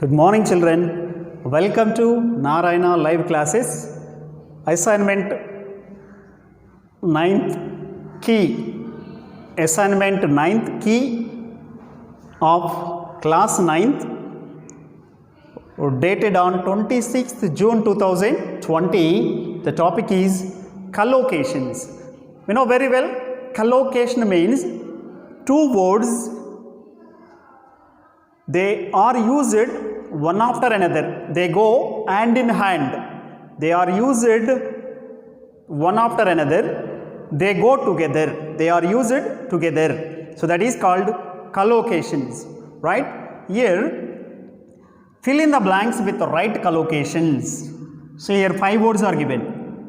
Good morning, children. Welcome to Narayana live classes. Assignment 9th key. Assignment 9th key of class 9th, dated on 26th June 2020. The topic is collocations. We know very well, collocation means two words, they are used one after another. They go hand in hand. They are used one after another. They go together. They are used together. So that is called collocations, right? Here, fill in the blanks with the right collocations. So here 5 words are given: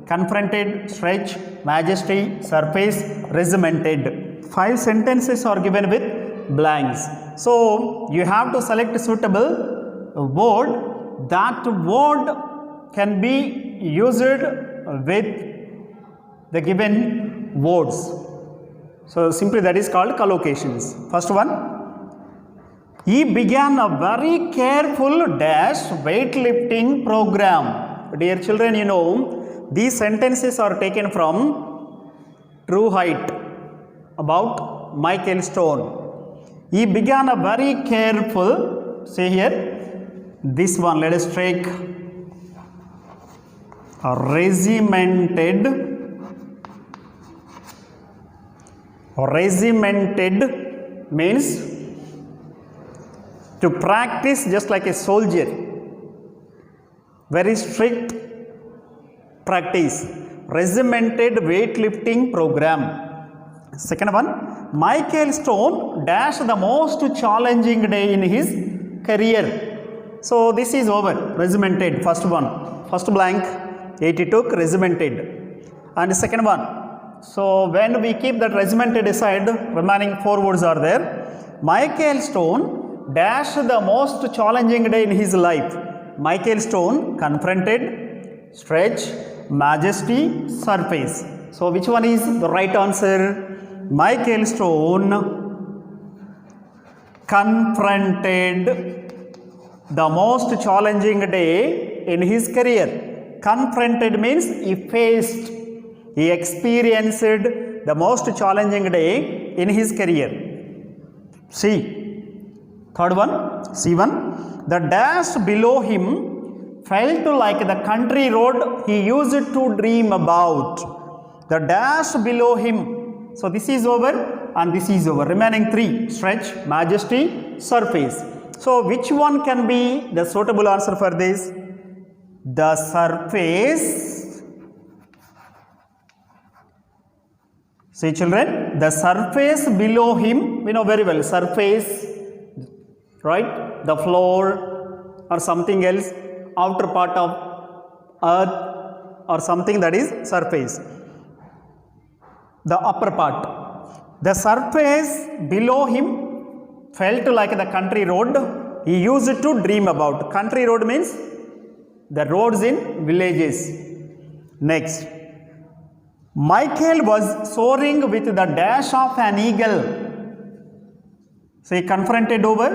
confronted, stretch, majesty, surface, regimented. 5 sentences are given with blanks. So you have to select suitable word. That word can be used with the given words. So simply that is called collocations. First one, he began a very careful dash weightlifting program. Dear children, you know these sentences are taken from True Height about Michael Stone. He began a very careful, say here, this one, let us take a regimented. Regimented means to practice just like a soldier, very strict practice. Regimented weightlifting program. Second one, Michael Stone dashed the most challenging day in his career. So this is over. Regimented, first one, first blank, 80 took regimented. And second one, so when we keep that regimented aside, remaining 4 words are there. Michael Stone dashed the most challenging day in his life. Michael Stone confronted, stretch, majesty, surface. So which one is the right answer? Michael Stone confronted the most challenging day in his career. Confronted means he faced, he experienced the most challenging day in his career. C. Third one, C1. The dash below him felt like the country road he used to dream about. The dash below him. So this is over and this is over. Remaining 3, stretch, majesty, surface. So which one can be the suitable answer for this? The surface. See children, the surface below him, we know very well, surface, right? The floor or something else, outer part of earth or something, that is surface. The upper part. The surface below him felt like the country road he used to dream about. Country road means the roads in villages. Next, Michael was soaring with the dash of an eagle. Say confronted over,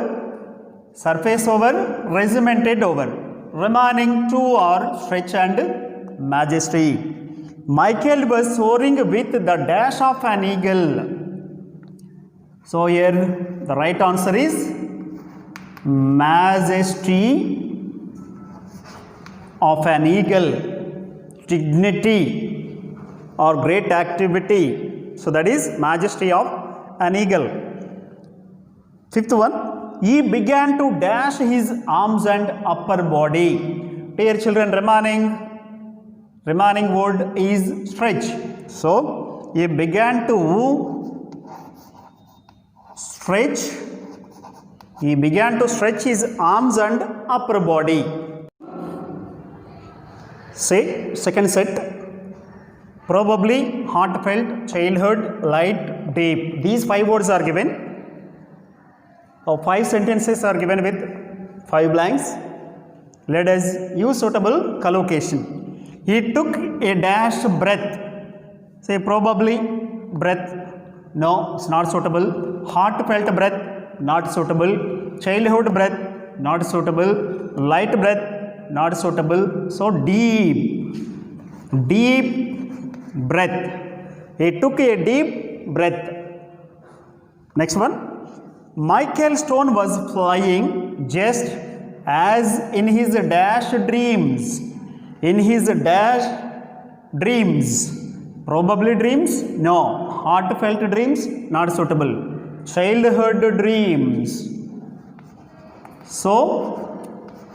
surface over, regimented over. Remaining 2 are stretch and majesty. Michael was soaring with the dash of an eagle. So here the right answer is majesty of an eagle, dignity or great activity. So that is majesty of an eagle. Fifth one, he began to dash his arms and upper body. Dear children, remaining word is stretch. So he began to stretch. He began to stretch his arms and upper body. Say second set, probably, heartfelt, childhood, light, deep. These 5 words are given. 5 sentences are given with 5 blanks. Let us use suitable collocation. He took a dash breath. Say probably breath. No, it's not suitable. Heartfelt breath, not suitable. Childhood breath, not suitable. Light breath, not suitable. So deep breath. He took a deep breath. Next one. Michael Stone was flying just as in his dash dreams. In his dash dreams. Probably dreams? No. Heartfelt dreams? Not suitable. Childhood dreams. So,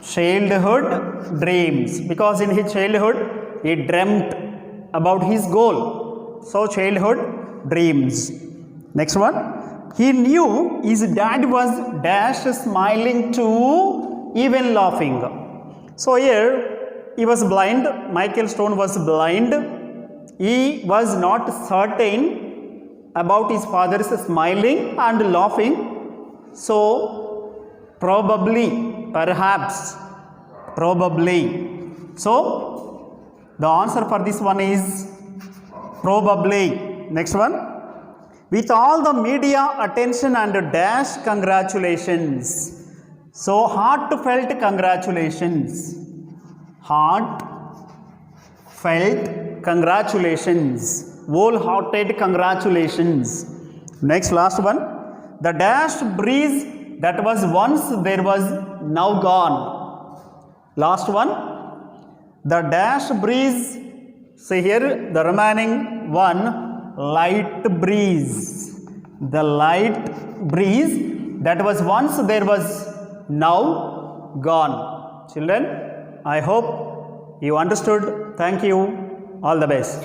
childhood dreams. Because in his childhood, he dreamt about his goal. So, childhood dreams. Next one. He knew his dad was dash smiling too, even laughing. So, here he was blind. Michael Stone was blind. He was not certain about his father's smiling and laughing. So, probably, perhaps, probably. So, the answer for this one is probably. Next one. With all the media attention and dash congratulations. So, heartfelt congratulations. Heartfelt congratulations. Wholehearted congratulations. Next, last one. The dash breeze that was once there was now gone. Last one. The dash breeze. See here, the remaining one, light breeze. The light breeze that was once there was now gone. Children, I hope you understood. Thank you. All the best.